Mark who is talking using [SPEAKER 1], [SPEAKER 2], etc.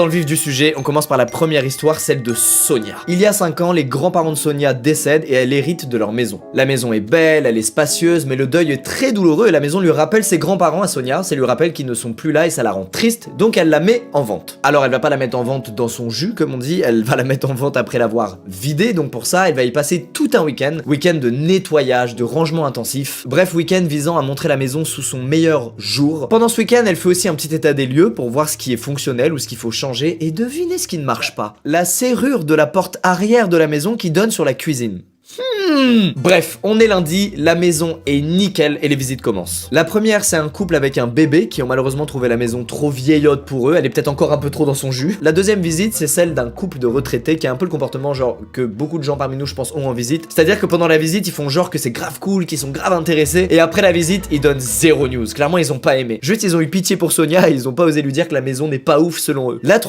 [SPEAKER 1] Dans le vif du sujet, on commence par la première histoire, celle de Sonia. Il y a 5 ans, les grands-parents de Sonia décèdent et elle hérite de leur maison. La maison est belle, elle est spacieuse, mais le deuil est très douloureux et la maison lui rappelle ses grands-parents à Sonia, ça lui rappelle qu'ils ne sont plus là et ça la rend triste, donc elle la met en vente. Alors elle va pas la mettre en vente dans son jus, comme on dit, elle va la mettre en vente après l'avoir vidée, donc pour ça, elle va y passer tout un week-end de nettoyage, de rangement intensif, bref, week-end visant à montrer la maison sous son meilleur jour. Pendant ce week-end, elle fait aussi un petit état des lieux pour voir ce qui est fonctionnel ou ce qu'il faut changer. Et devinez ce qui ne marche pas. La serrure de la porte arrière de la maison qui donne sur la cuisine. Bref, on est lundi, la maison est nickel et les visites commencent. La première, c'est un couple avec un bébé qui ont malheureusement trouvé la maison trop vieillotte pour eux, elle est peut-être encore un peu trop dans son jus. La deuxième visite, c'est celle d'un couple de retraités qui a un peu le comportement genre que beaucoup de gens parmi nous, je pense, ont en visite. C'est-à-dire que pendant la visite, ils font genre que c'est grave cool, qu'ils sont grave intéressés, et après la visite, ils donnent zéro news. Clairement, ils ont pas aimé. Juste, ils ont eu pitié pour Sonia et ils ont pas osé lui dire que la maison n'est pas ouf selon eux. La troisième